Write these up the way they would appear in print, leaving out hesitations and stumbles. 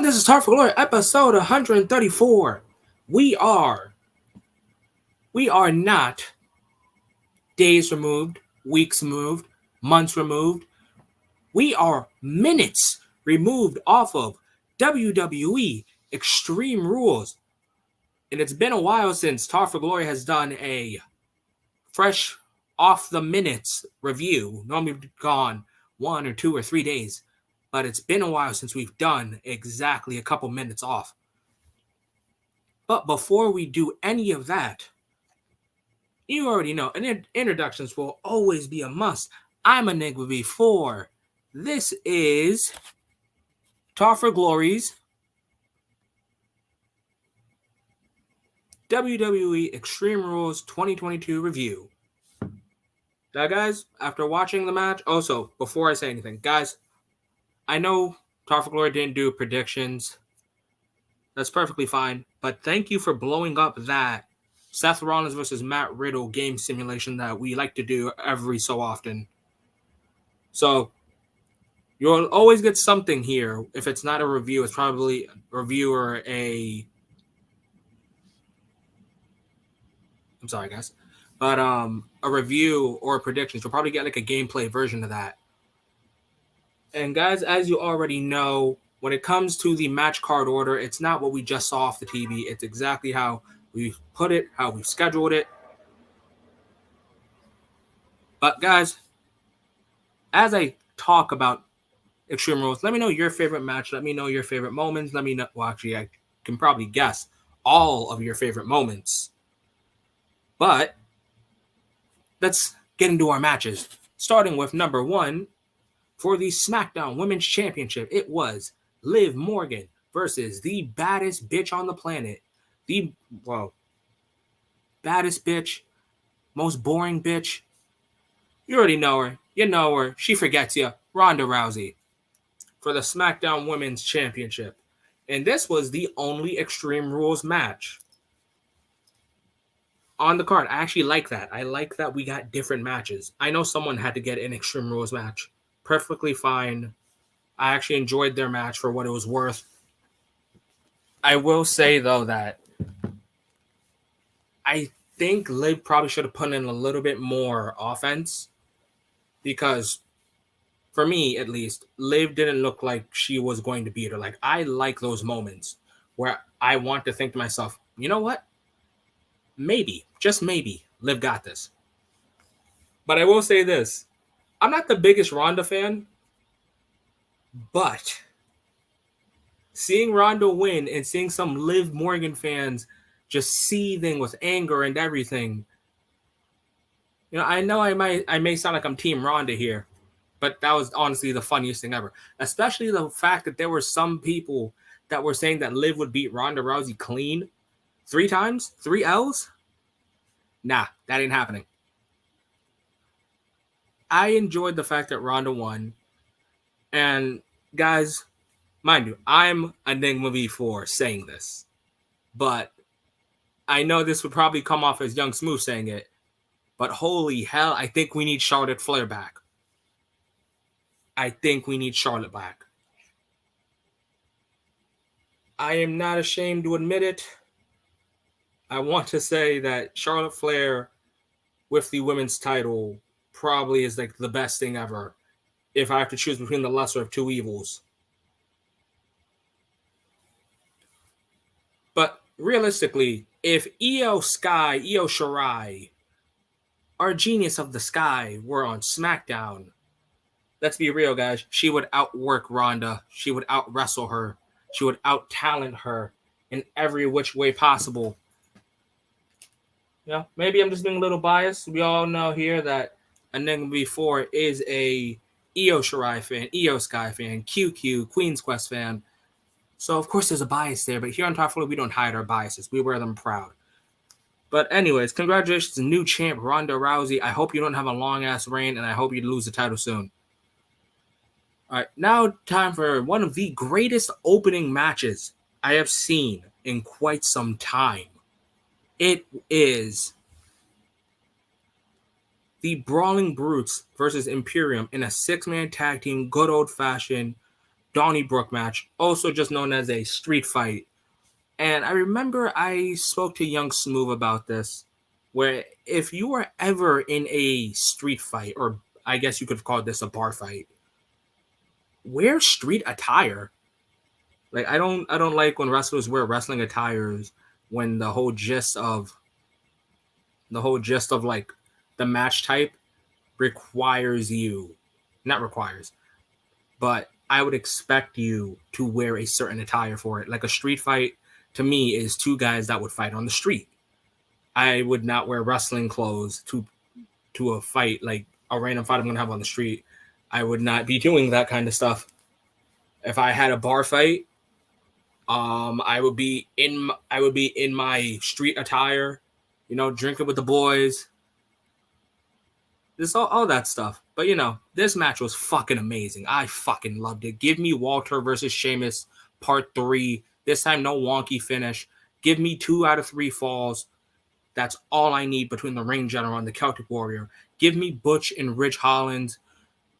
this is Tar for Glory, episode 134. We are not days removed, weeks removed, months removed. We are minutes removed off of WWE Extreme Rules. And it's been a while since Tar for Glory has done a fresh off the minutes review. Normally we've gone 1 or 2 or 3 days. But it's been a while since we've done exactly a couple minutes off. But before we do any of that, you already know, introductions will always be a must. I'm Enigma V4. This is Tar for Glory's WWE Extreme Rules 2022 review. Now, guys, after watching the match, also, before I say anything, guys, I know Tar for Glory didn't do predictions. That's perfectly fine. But thank you for blowing up that Seth Rollins versus Matt Riddle game simulation that we like to do every so often. So you'll always get something here. If it's not a review, it's probably a review or a... I'm sorry, guys. But a review or predictions. You'll probably get like a gameplay version of that. And guys, as you already know, when it comes to the match card order, it's not what we just saw off the TV. It's exactly how we put it, how we scheduled it. But guys, as I talk about Extreme Rules, let me know your favorite match. Let me know your favorite moments. Let me know, well, actually, I can probably guess all of your favorite moments. But let's get into our matches. Starting with number 1. For the SmackDown Women's Championship, it was Liv Morgan versus the baddest bitch on the planet. Baddest bitch, most boring bitch. You already know her. You know her. She forgets you. Ronda Rousey for the SmackDown Women's Championship. And this was the only Extreme Rules match on the card. I actually like that. I like that we got different matches. I know someone had to get an Extreme Rules match. Perfectly fine. I actually enjoyed their match for what it was worth. I will say, though, that I think Liv probably should have put in a little bit more offense. Because, for me, at least, Liv didn't look like she was going to beat her. Like, I like those moments where I want to think to myself, you know what? Maybe, just maybe, Liv got this. But I will say this. I'm not the biggest Ronda fan, but seeing Ronda win and seeing some Liv Morgan fans just seething with anger and everything, I know I may sound like I'm Team Ronda here, but that was honestly the funniest thing ever. Especially the fact that there were some people that were saying that Liv would beat Ronda Rousey clean 3 times, 3 L's. Nah, that ain't happening. I enjoyed the fact that Ronda won. And guys, mind you, I'm Enigma V4 saying this. But I know this would probably come off as Young Smooth saying it. But holy hell, I think we need Charlotte Flair back. I think we need Charlotte back. I am not ashamed to admit it. I want to say that Charlotte Flair with the women's title probably is like the best thing ever if I have to choose between the lesser of 2 evils. But realistically, if Io Shirai, our genius of the sky, were on SmackDown, let's be real, guys, she would outwork Ronda. She would out-wrestle her. She would out-talent her in every which way possible. Maybe I'm just being a little biased. We all know here that Enigma V4 is a Io Shirai fan, Io Sky fan, QQ, Queen's Quest fan. So, of course, there's a bias there. But here on Top Floor, we don't hide our biases. We wear them proud. But anyways, congratulations to new champ Ronda Rousey. I hope you don't have a long-ass reign, and I hope you lose the title soon. All right, now time for one of the greatest opening matches I have seen in quite some time. It is the Brawling Brutes versus Imperium in a 6-man tag team Good Old Fashioned Donnybrook match, also just known as a street fight. And I remember I spoke to Young Smooth about this, where if you were ever in a street fight, or I guess you could call this a bar fight, wear street attire. Like I don't like when wrestlers wear wrestling attires when the whole gist of like the match type requires you, not requires, but I would expect you to wear a certain attire for it. Like a street fight to me is two guys that would fight on the street. I would not wear wrestling clothes to a fight, like a random fight I'm gonna have on the street. I would not be doing that kind of stuff. If I had a bar fight, I would be in my street attire, drinking with the boys. This all that stuff. But this match was fucking amazing. I fucking loved it. Give me Walter versus Sheamus part 3. This time no wonky finish. Give me 2 out of 3 falls. That's all I need between the Ring General and the Celtic Warrior. Give me Butch and Ridge Holland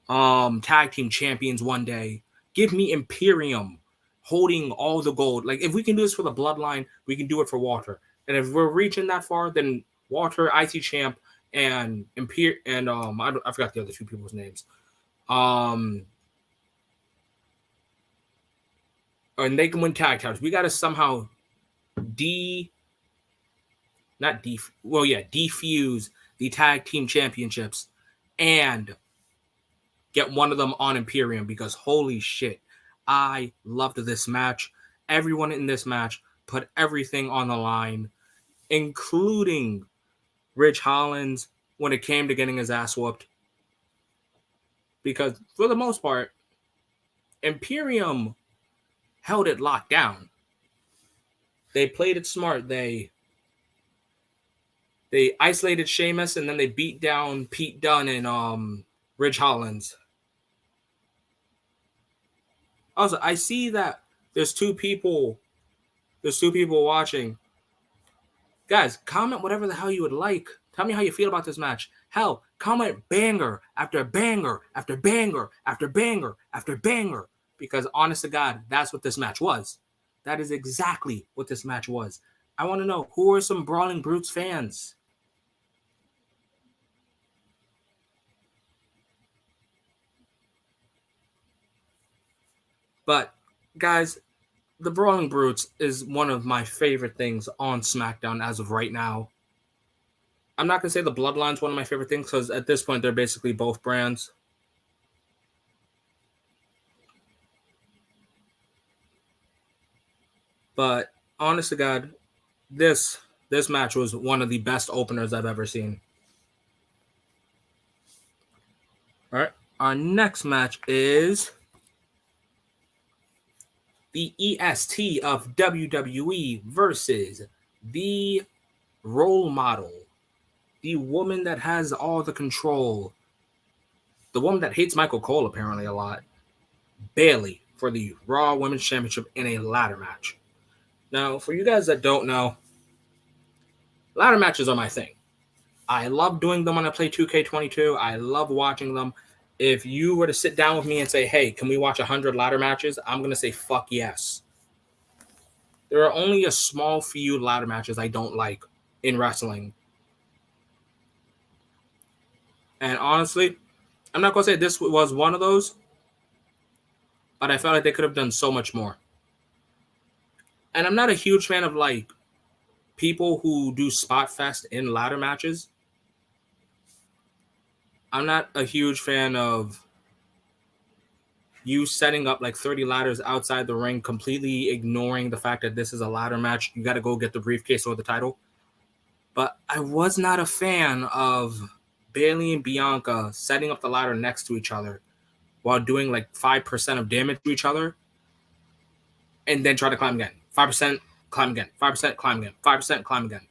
tag team champions one day. Give me Imperium holding all the gold. Like if we can do this for the Bloodline, we can do it for Walter. And if we're reaching that far, then Walter, IC champ, and Imperium, and I forgot the other 2 people's names. And they can win tag titles. We got to somehow defuse the tag team championships and get one of them on Imperium, because holy shit, I loved this match. Everyone in this match put everything on the line, including Ridge Holland when it came to getting his ass whooped. Because for the most part, Imperium held it locked down. They played it smart. They isolated Sheamus, and then they beat down Pete Dunne and Ridge Holland. Also, I see that there's two people watching. Guys, comment whatever the hell you would like. Tell me how you feel about this match. Hell, comment banger after banger after banger after banger after banger. Because honest to God, that's what this match was. That is exactly what this match was. I want to know, who are some Brawling Brutes fans? But, guys, the Brawling Brutes is one of my favorite things on SmackDown as of right now. I'm not going to say the Bloodline's one of my favorite things, because at this point, they're basically both brands. But, honest to God, this match was one of the best openers I've ever seen. All right, our next match is the EST of WWE versus the role model, the woman that has all the control, the woman that hates Michael Cole apparently a lot, Bayley, for the Raw Women's Championship in a ladder match. Now, for you guys that don't know, ladder matches are my thing. I love doing them when I play 2K22. I love watching them. If you were to sit down with me and say, hey, can we watch 100 ladder matches? I'm going to say, fuck yes. There are only a small few ladder matches I don't like in wrestling. And honestly, I'm not going to say this was one of those, but I felt like they could have done so much more. And I'm not a huge fan of, like, people who do spot fest in ladder matches. I'm not a huge fan of you setting up like 30 ladders outside the ring, completely ignoring the fact that this is a ladder match. You got to go get the briefcase or the title. But I was not a fan of Bayley and Bianca setting up the ladder next to each other while doing like 5% of damage to each other and then try to climb again. 5%, climb again. 5%, climb again. 5%, climb again.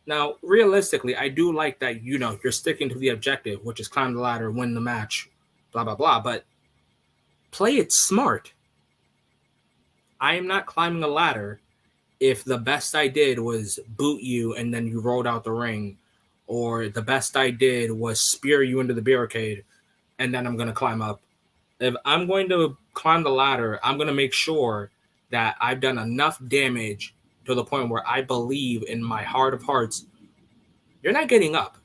Now, realistically, I do like that, you're sticking to the objective, which is climb the ladder, win the match, blah, blah, blah. But play it smart. I am not climbing a ladder if the best I did was boot you and then you rolled out the ring, or the best I did was spear you into the barricade and then I'm going to climb up. If I'm going to climb the ladder, I'm going to make sure that I've done enough damage to the point where I believe in my heart of hearts, you're not getting up.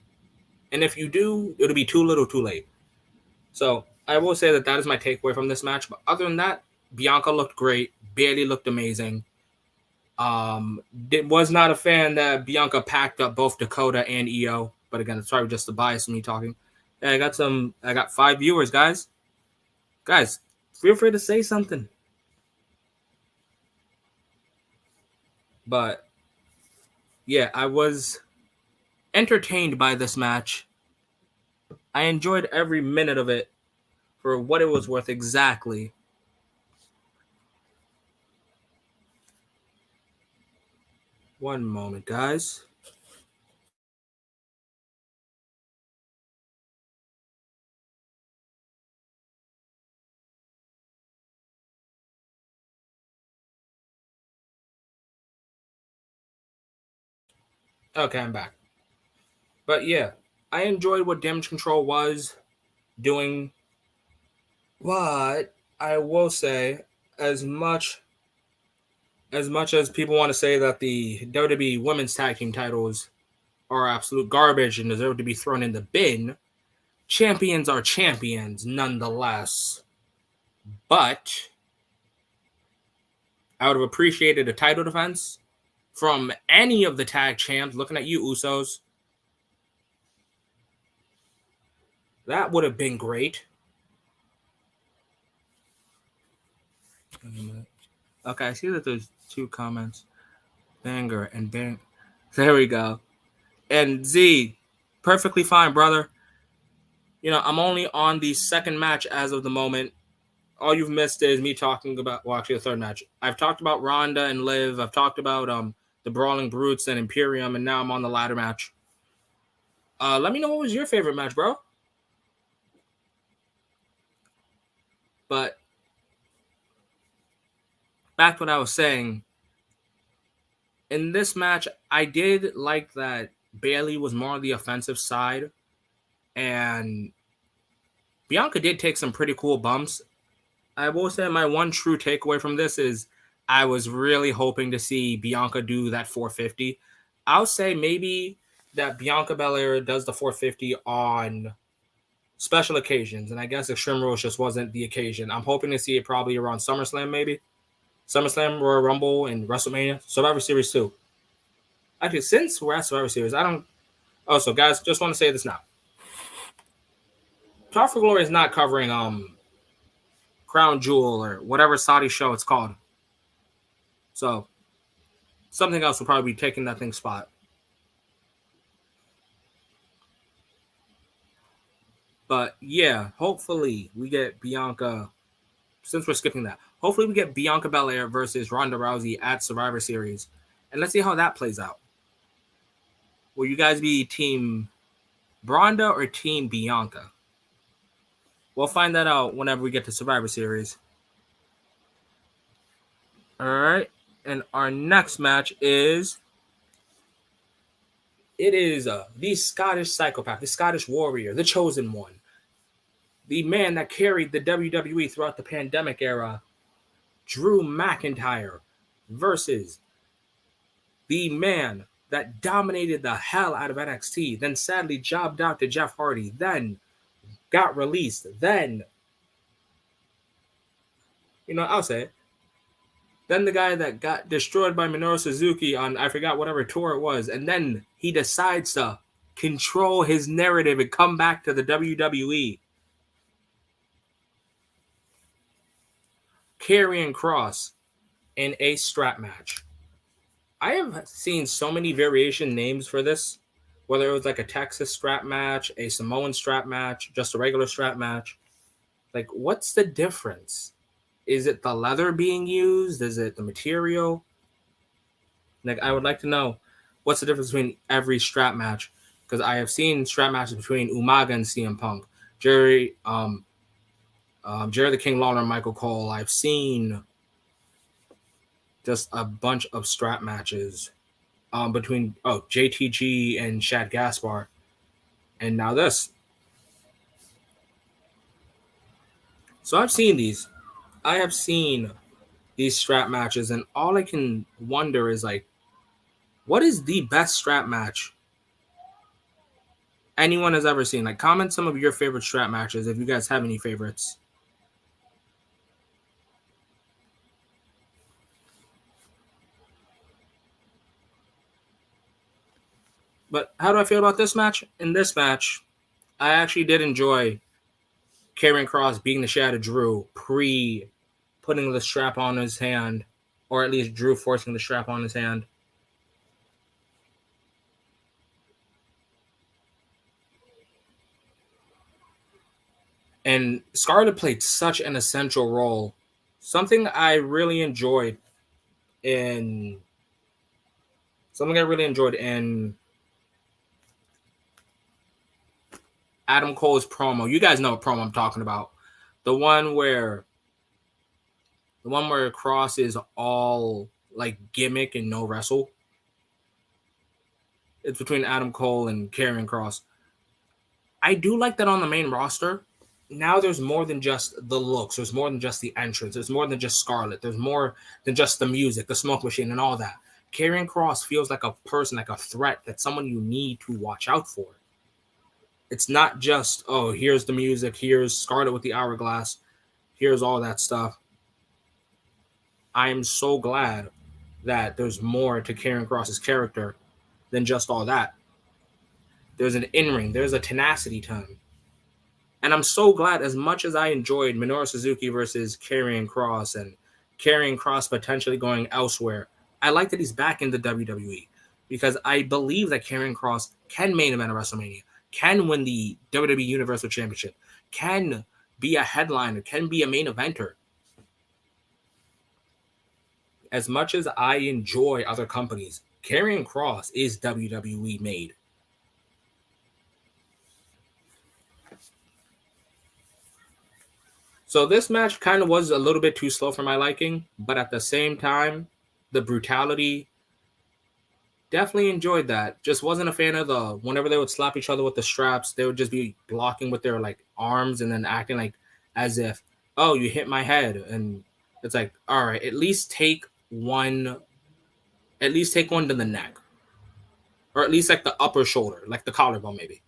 And if you do, it'll be too little too late. So I will say that is my takeaway from this match. But other than that, Bianca looked great. Bayley looked amazing. Was not a fan that Bianca packed up both Dakota and EO. But again, it's probably just the bias of me talking. Hey, I got 5 viewers, guys. Guys, feel free to say something. But yeah, I was entertained by this match. I enjoyed every minute of it for what it was worth exactly. One moment, guys. Okay, I'm back. But yeah, I enjoyed what Damage Control was doing. But I will say, as much as people want to say that the WWE Women's Tag Team titles are absolute garbage and deserve to be thrown in the bin, champions are champions nonetheless. But I would have appreciated a title defense from any of the tag champs. Looking at you, Usos. That would have been great. Okay, I see that there's 2 comments. Banger and bang. There we go. And Z, perfectly fine, brother. You know, I'm only on the second match as of the moment. All you've missed is me talking about, well, actually the third match. I've talked about Ronda and Liv. I've talked about the Brawling Brutes and Imperium, and now I'm on the ladder match. Let me know what was your favorite match, bro. But back to what I was saying. In this match, I did like that Bayley was more on the offensive side, and Bianca did take some pretty cool bumps. I will say my one true takeaway from this is I was really hoping to see Bianca do that 450. I'll say maybe that Bianca Belair does the 450 on special occasions, and I guess Extreme Rules just wasn't the occasion. I'm hoping to see it probably around SummerSlam, maybe. SummerSlam, Royal Rumble, and WrestleMania. Survivor Series 2. Actually, since we're at Survivor Series, I don't... Also, guys, just want to say this now. Talk for Glory is not covering Crown Jewel or whatever Saudi show it's called. So, something else will probably be taking that thing's spot. But yeah, hopefully we get Bianca. Since we're skipping that, hopefully we get Bianca Belair versus Ronda Rousey at Survivor Series, and let's see how that plays out. Will you guys be Team Ronda or Team Bianca? We'll find that out whenever we get to Survivor Series. All right, and our next match is the Scottish psychopath, the Scottish warrior, the chosen one, the man that carried the WWE throughout the pandemic era, Drew McIntyre, versus the man that dominated the hell out of NXT, then sadly jobbed out to Jeff Hardy, then got released, then, I'll say it. Then the guy that got destroyed by Minoru Suzuki on, I forgot whatever tour it was, and then he decides to control his narrative and come back to the WWE. Karrion Kross in a strap match. I have seen so many variation names for this, whether it was like a Texas strap match, a Samoan strap match, just a regular strap match. Like, what's the difference? Is it the leather being used? Is it the material? Like, I would like to know what's the difference between every strap match, because I have seen strap matches between Umaga and CM Punk, Jerry the King Lawler and Michael Cole. I've seen just a bunch of strap matches between JTG and Shad Gaspar, and now this. So I've seen these. I have seen these strap matches, and all I can wonder is like, what is the best strap match anyone has ever seen? Like, comment some of your favorite strap matches if you guys have any favorites. But how do I feel about this match? In this match, I actually did enjoy Karrion Kross beating the shit out of Drew putting the strap on his hand, or at least Drew forcing the strap on his hand. And Scarlett played such an essential role. Something I really enjoyed in Adam Cole's promo. You guys know what promo I'm talking about. The one where Kross is all like gimmick and no wrestle. It's between Adam Cole and Karrion Kross. I do like that on the main roster. Now there's more than just the looks. There's more than just the entrance. There's more than just Scarlett. There's more than just the music, the smoke machine, and all that. Karrion Kross feels like a person, like a threat, that someone you need to watch out for. It's not just, oh, here's the music, here's Scarlett with the hourglass, here's all that stuff. I am so glad that there's more to Karrion Kross's character than just all that. There's an in-ring, there's a tenacity to him. And I'm so glad, as much as I enjoyed Minoru Suzuki versus Karrion Kross and Karrion Kross potentially going elsewhere, I like that he's back in the WWE because I believe that Karrion Kross can main event at WrestleMania, can win the WWE Universal Championship, can be a headliner, can be a main eventer. As much as I enjoy other companies, Karrion Kross is WWE made. So this match kind of was a little bit too slow for my liking, but at the same time, the brutality, definitely enjoyed that. Just wasn't a fan of whenever they would slap each other with the straps, they would just be blocking with their like arms and then acting like as if, oh, you hit my head. And it's like, all right, at least take one to the neck. Or at least like the upper shoulder, like the collarbone maybe.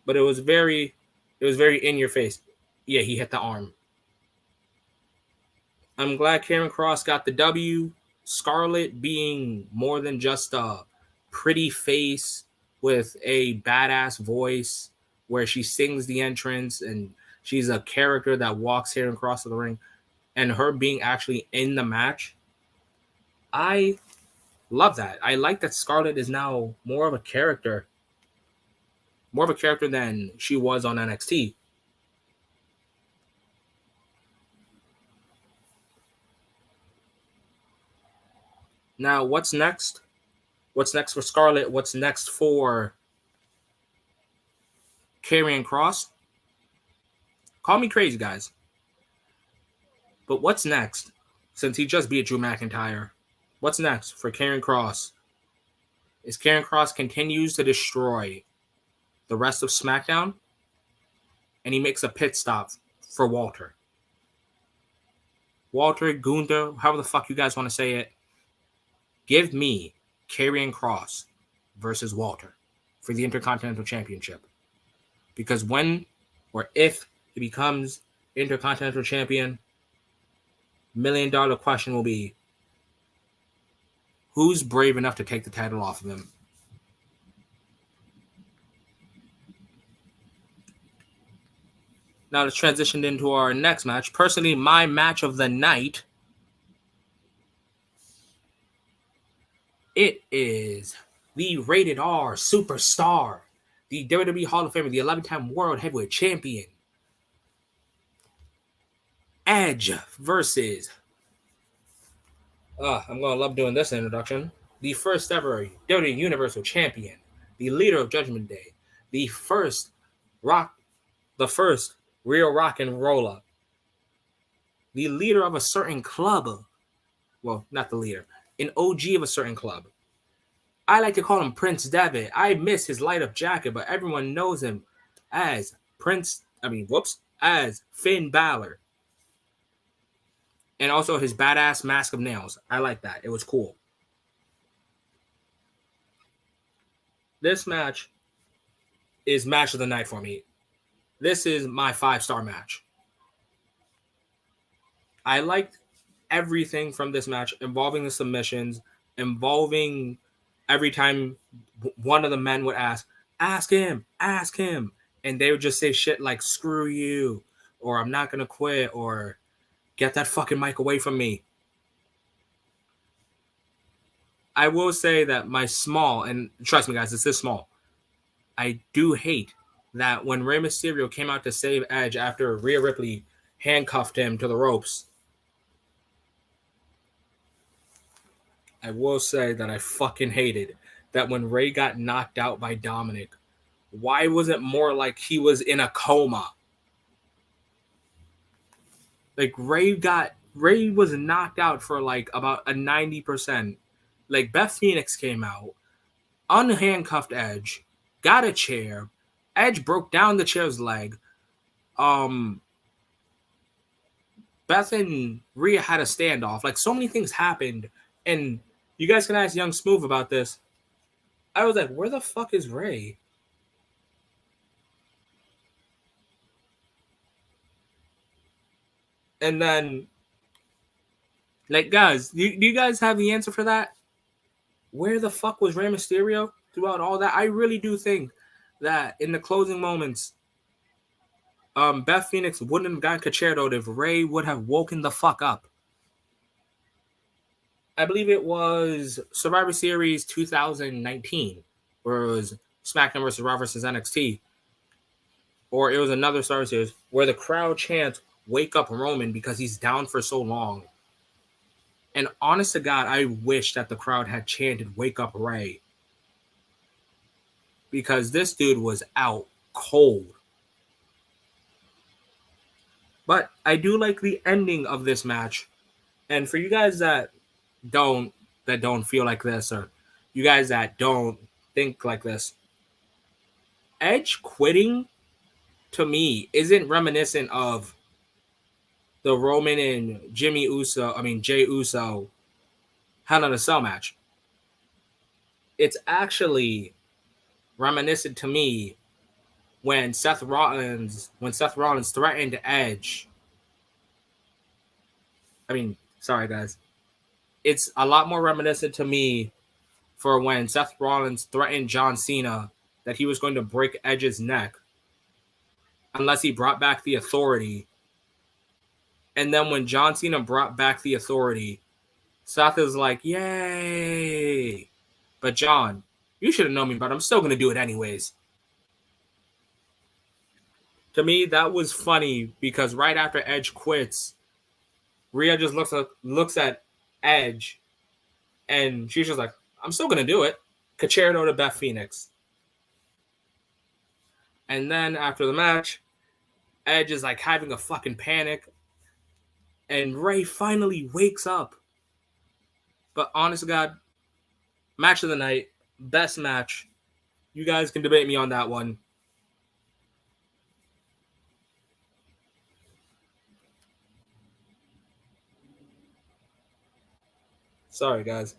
But it was very in your face. Yeah, he hit the arm. I'm glad Karrion Kross got the W. Scarlett being more than just a pretty face with a badass voice where she sings the entrance and she's a character that walks Karrion Kross to the ring, and her being actually in the match. I love that. I like that Scarlett is now more of a character than she was on NXT. Now, what's next? What's next for Scarlett? What's next for Karrion Kross? Call me crazy, guys. But what's next? Since he just beat Drew McIntyre, what's next for Karrion Kross? Is Karrion Kross continues to destroy the rest of SmackDown, and he makes a pit stop for Walter. Walter, Gunther, however the fuck you guys want to say it. Give me Karrion Kross versus Walter for the Intercontinental Championship. Because when or if he becomes Intercontinental Champion, $1 million question will be, who's brave enough to take the title off of him? Now let's transition into our next match. Personally, my match of the night, it is the Rated R Superstar, the WWE Hall of Famer, the 11-time World Heavyweight Champion, Edge versus, I'm going to love doing this introduction, the first ever WWE Universal Champion, the leader of Judgment Day, the first real rock and roller, the leader of a certain club. Well, not the leader, an OG of a certain club. I like to call him Prince Devitt. I miss his light up jacket, but everyone knows him as as Finn Balor. And also his badass mask of nails. I like that. It was cool. This match is match of the night for me. This is my 5-star match. I liked everything from this match, involving the submissions, involving every time one of the men would ask him, and they would just say shit like, screw you, or I'm not going to quit, or get that fucking mic away from me. I will say that my small, and trust me guys, it's this small, I do hate that when Rey Mysterio came out to save Edge after Rhea Ripley handcuffed him to the ropes, I will say that I fucking hated that when Rey got knocked out by Dominic, why was it more like he was in a coma? Like Rey was knocked out for like about a 90%. Like Beth Phoenix came out, unhandcuffed Edge, got a chair, Edge broke down the chair's leg. Beth and Rhea had a standoff. Like so many things happened, and you guys can ask Young Smooth about this. I was like, where the fuck is Rey? And then, like, guys, do you guys have the answer for that? Where the fuck was Rey Mysterio throughout all that? I really do think that in the closing moments, Beth Phoenix wouldn't have gotten concertoed if Rey would have woken the fuck up. I believe it was Survivor Series 2019, where it was SmackDown vs. Raw vs. NXT. Or it was another Survivor Series where the crowd chants, "Wake up Roman," because he's down for so long. And honest to God, I wish that the crowd had chanted, "Wake up Rey." Because this dude was out cold. But I do like the ending of this match. And for you guys that don't feel like this, or you guys that don't think like this, Edge quitting to me isn't reminiscent of the Roman and Jey Uso Hell in a Cell match. It's actually reminiscent to me when Seth Rollins threatened Edge. Sorry guys. It's a lot more reminiscent to me for when Seth Rollins threatened John Cena that he was going to break Edge's neck unless he brought back the Authority. And then when John Cena brought back the Authority, Seth is like, yay! But John, you should have known me, but I'm still going to do it anyways. To me, that was funny because right after Edge quits, Rhea just looks at Edge, and she's just like, I'm still going to do it. Concerto to Beth Phoenix. And then after the match, Edge is like having a fucking panic, and Rey finally wakes up. But honest to God, match of the night, best match. You guys can debate me on that one. Sorry, guys.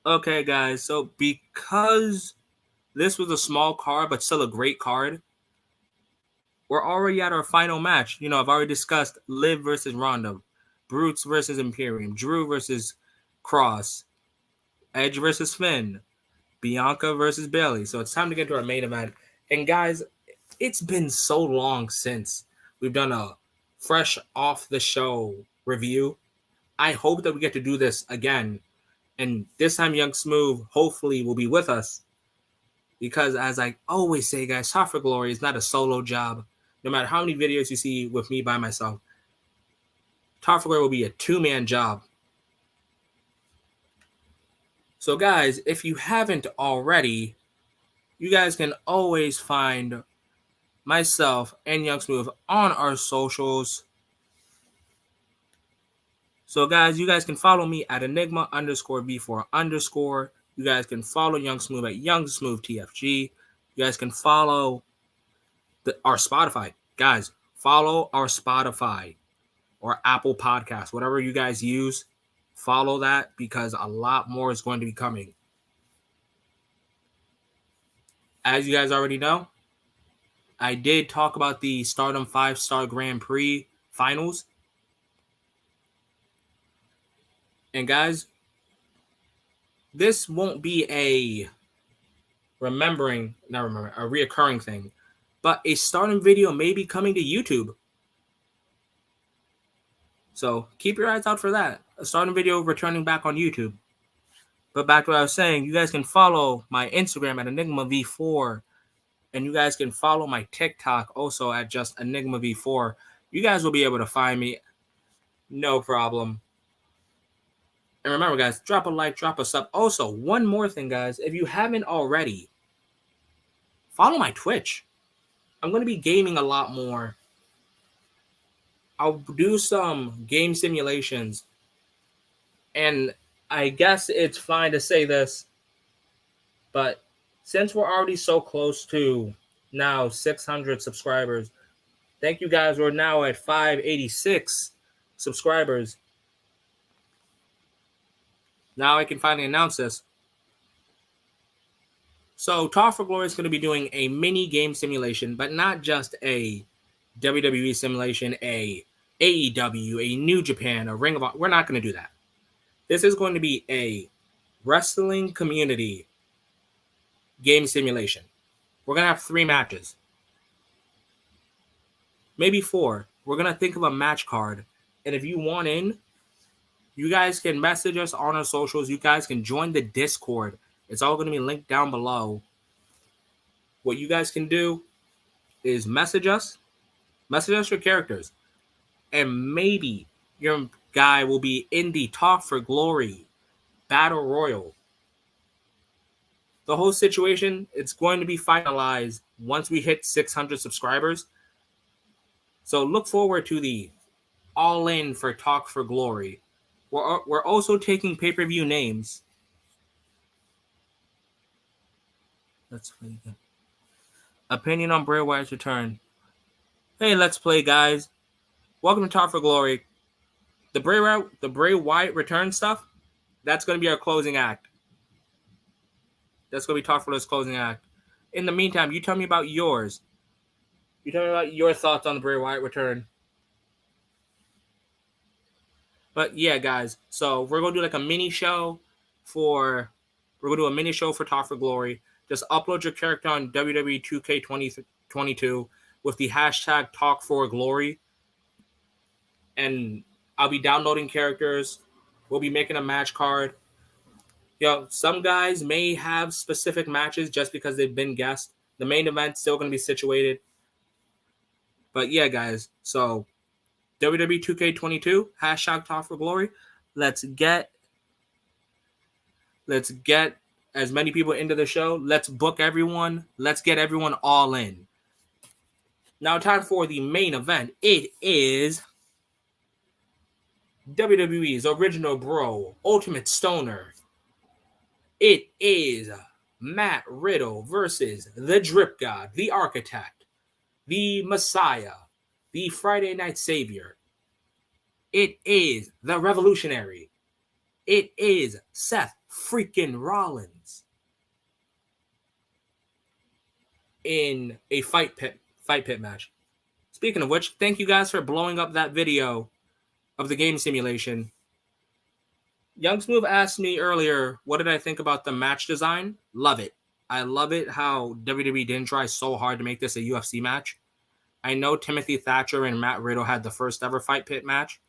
Okay, guys. So because this was a small card, but still a great card, we're already at our final match. I've already discussed Liv versus Rondo, Brutes versus Imperium, Drew versus Kross, Edge versus Finn, Bianca versus Bayley. So it's time to get to our main event. And guys, it's been so long since we've done a fresh off the show review. I hope that we get to do this again. And this time Young Smooth hopefully will be with us. Because as I always say, guys, Talk for Glory is not a solo job. No matter how many videos you see with me by myself, Talk for Glory will be a two-man job. So guys, if you haven't already, you guys can always find myself and Young Smooth on our socials. So guys, you guys can follow me at Enigma _V4 _. You guys can follow Young Smooth at Young Smooth TFG. You guys can follow our Spotify. Guys, follow our Spotify or Apple Podcasts, whatever you guys use. Follow that because a lot more is going to be coming. As you guys already know, I did talk about the Stardom 5-Star Grand Prix finals. And guys, this won't be a reoccurring thing, but a Stardom video may be coming to YouTube. So keep your eyes out for that. A Stardom video returning back on YouTube. But back to what I was saying, you guys can follow my Instagram at Enigma V4. And you guys can follow my TikTok also at just Enigma V4. You guys will be able to find me. No problem. And remember, guys, drop a like, drop a sub. Also, one more thing, guys. If you haven't already, follow my Twitch. I'm going to be gaming a lot more. I'll do some game simulations. And I guess it's fine to say this, but since we're already so close to now 600 subscribers, thank you guys. We're now at 586 subscribers. Now I can finally announce this. So Talk for Glory is going to be doing a mini game simulation, but not just a WWE simulation, a AEW, a New Japan, a Ring of Honor. We're not going to do that. This is going to be a wrestling community game simulation. We're going to have 3 matches. Maybe 4. We're going to think of a match card. And if you want in, you guys can message us on our socials. You guys can join the Discord. It's all going to be linked down below. What you guys can do is message us your characters, and maybe your guy will be in the Talk for Glory Battle Royal. The whole situation, it's going to be finalized once we hit 600 subscribers. So look forward to the All In for Talk for Glory. We're also taking pay-per-view names. Let's play again. Opinion on Bray Wyatt's return. Hey, let's play, guys. Welcome to Talk for Glory. The Bray Wyatt return stuff, that's going to be our closing act. That's going to be Talk for Glory's closing act. In the meantime, you tell me about yours. You tell me about your thoughts on the Bray Wyatt return. But yeah, guys. So we're going to do like a mini show for Talk for Glory. Just upload your character on WWE 2K22 with the hashtag Talk for Glory. And I'll be downloading characters. We'll be making a match card. Some guys may have specific matches just because they've been guests. The main event's still going to be situated. But yeah, guys. So WWE 2K22, hashtag Talk for Glory. Let's get as many people into the show. Let's book everyone. Let's get everyone all in. Now, time for the main event. It is WWE's original bro, Ultimate Stoner. It is Matt Riddle versus the Drip God, the Architect, the Messiah, the Friday Night Savior. It is the Revolutionary. It is Seth Freakin Rollins in a fight pit match. Speaking of which, thank you guys for blowing up that video of the game simulation. Young Smooth asked me earlier, what did I think about the match design? Love it. I love it how WWE didn't try so hard to make this a UFC match. I know Timothy Thatcher and Matt Riddle had the first ever fight pit match.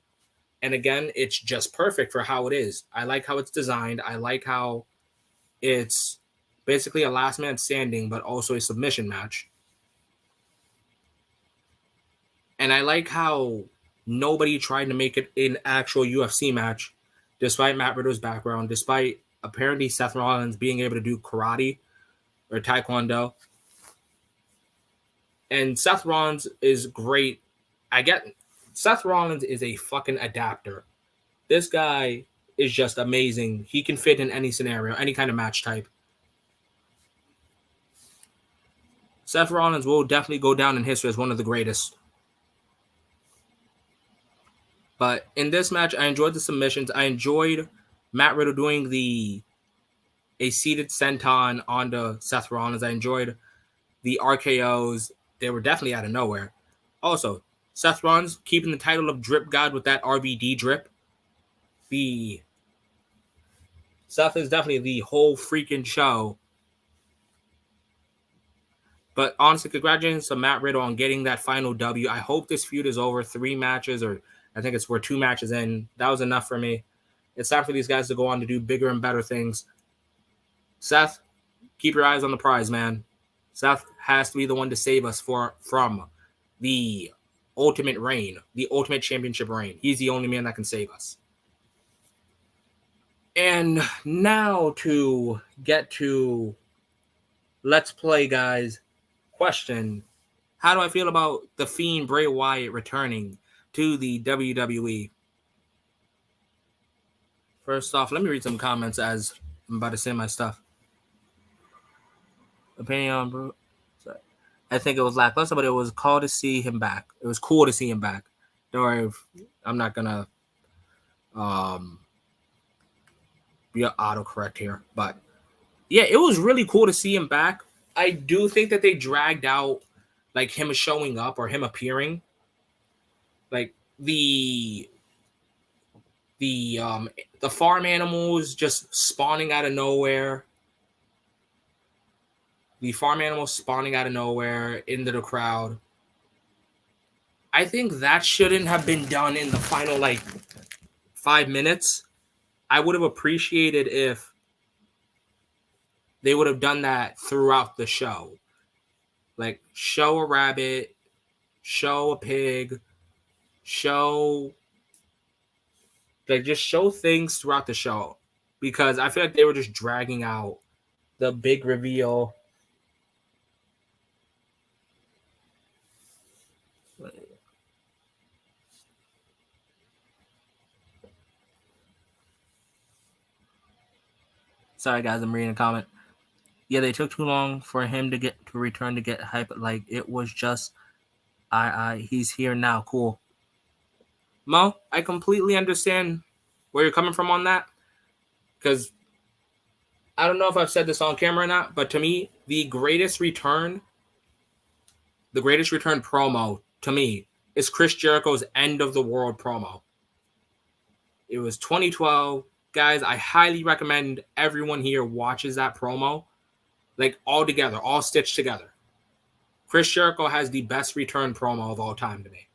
And again, it's just perfect for how it is. I like how it's designed. I like how it's basically a last man standing, but also a submission match. And I like how nobody tried to make it an actual UFC match, despite Matt Riddle's background, despite apparently Seth Rollins being able to do karate or taekwondo. And Seth Rollins is great. Seth Rollins is a fucking adapter. This guy is just amazing. He can fit in any scenario, any kind of match type. Seth Rollins will definitely go down in history as one of the greatest. But in this match, I enjoyed the submissions. I enjoyed Matt Riddle doing a seated senton onto Seth Rollins. I enjoyed the RKOs. They were definitely out of nowhere. Also, Seth Rollins keeping the title of Drip God with that RVD drip. Seth is definitely the whole freaking show. But honestly, congratulations to Matt Riddle on getting that final W. I hope this feud is over. 3 matches, or I think we're 2 matches in. That was enough for me. It's time for these guys to go on to do bigger and better things. Seth, keep your eyes on the prize, man. Seth has to be the one to save us from the ultimate reign, the ultimate championship reign. He's the only man that can save us. And now to get to Let's Play, guys. Question: how do I feel about the Fiend Bray Wyatt returning to the WWE? First off, let me read some comments as I'm about to say my stuff. Opinion, sorry. I think it was lackluster, but it was cool to see him back. It was cool to see him back. Don't worry, I'm not gonna be an autocorrect here, but yeah, it was really cool to see him back. I do think that they dragged out like him showing up or him appearing, like the farm animals just spawning out of nowhere. The farm animals spawning out of nowhere into the crowd. I think that shouldn't have been done in the final 5 minutes. I would have appreciated if they would have done that throughout the show. Like, show a rabbit, show a pig, just show things throughout the show. Because I feel like they were just dragging out the big reveal. Sorry, guys, I'm reading a comment. Yeah, they took too long for him to return to get hype. Like, it was just, he's here now. Cool. Mo, I completely understand where you're coming from on that. Because I don't know if I've said this on camera or not, but to me, the greatest return promo to me is Chris Jericho's End of the World promo. It was 2012. Guys, I highly recommend everyone here watches that promo. Like, all together, all stitched together. Chris Jericho has the best return promo of all time to me.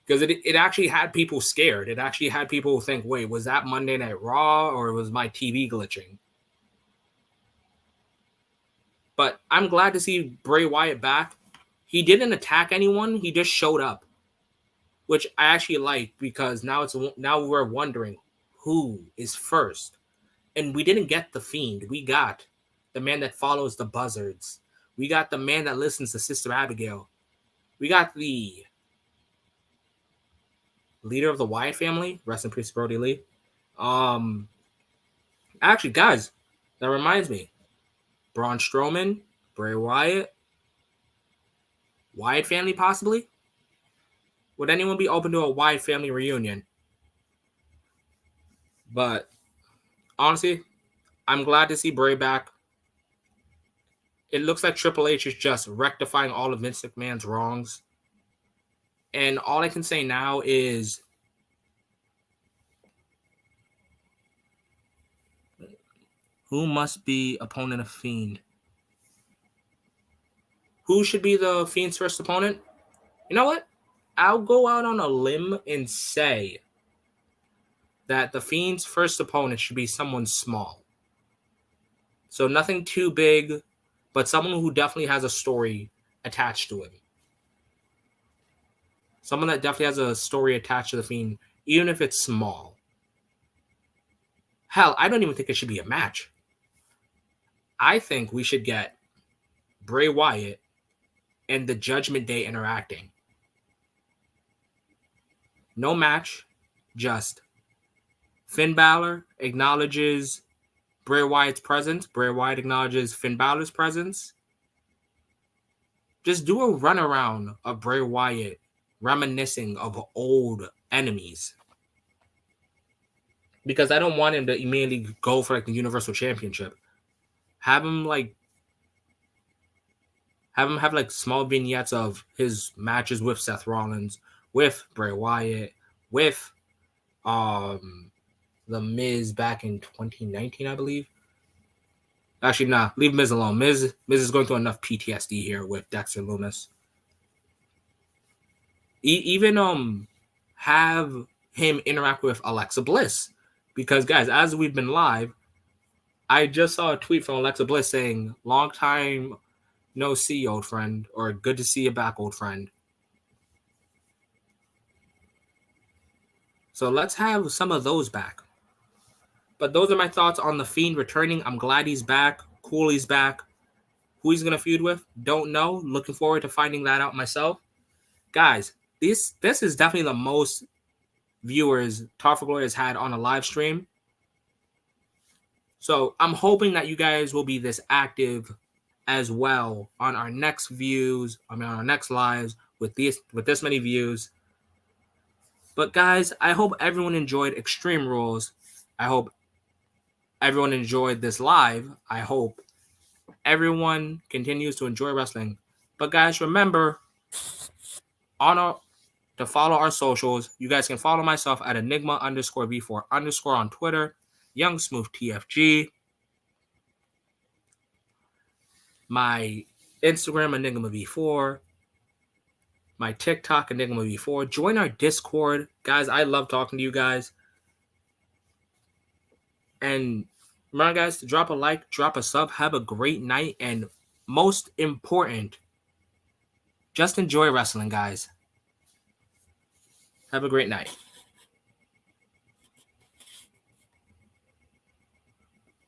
Because it actually had people scared. It actually had people think, wait, was that Monday Night Raw or was my TV glitching? But I'm glad to see Bray Wyatt back. He didn't attack anyone. He just showed up, which I actually like, because now we're wondering who is first. And we didn't get the Fiend. We got the man that follows the buzzards. We got the man that listens to Sister Abigail. We got the leader of the Wyatt family. Rest in peace, Brody Lee. Actually, guys, that reminds me. Braun Strowman, Bray Wyatt, Wyatt family possibly? Would anyone be open to a Wyatt family reunion? But honestly, I'm glad to see Bray back. It looks like Triple H is just rectifying all of Vince McMahon's wrongs. And all I can say now is who must be opponent of Fiend? Who should be the Fiend's first opponent? You know what? I'll go out on a limb and say that the Fiend's first opponent should be someone small. So nothing too big, but someone who definitely has a story attached to him. Someone that definitely has a story attached to the Fiend, even if it's small. Hell, I don't even think it should be a match. I think we should get Bray Wyatt and the Judgment Day interacting. No match, just Finn Balor acknowledges Bray Wyatt's presence. Bray Wyatt acknowledges Finn Balor's presence. Just do a runaround of Bray Wyatt reminiscing of old enemies. Because I don't want him to immediately go for like the Universal Championship. Have him have like small vignettes of his matches with Seth Rollins, with Bray Wyatt, with The Miz back in 2019, I believe. Actually, nah, leave Miz alone. Miz is going through enough PTSD here with Dexter Lumis. Even have him interact with Alexa Bliss. Because, guys, as we've been live, I just saw a tweet from Alexa Bliss saying, long time no see, old friend, or good to see you back, old friend. So let's have some of those back. But those are my thoughts on The Fiend returning. I'm glad he's back. Cool he's back. Who he's going to feud with, don't know. Looking forward to finding that out myself. Guys, this is definitely the most viewers Talk for Glory has had on a live stream. So I'm hoping that you guys will be this active as well on our next views, on our next lives with this many views. But guys, I hope everyone enjoyed Extreme Rules. I hope everyone enjoyed this live. I hope everyone continues to enjoy wrestling. But guys, remember to follow our socials. You guys can follow myself at Enigma_V4_ on Twitter, Young Smooth TFG. My Instagram, Enigma V4. My TikTok, Enigma V4. Join our Discord. Guys, I love talking to you guys. And remember, guys, to drop a like, drop a sub, have a great night, and most important, just enjoy wrestling, guys. Have a great night.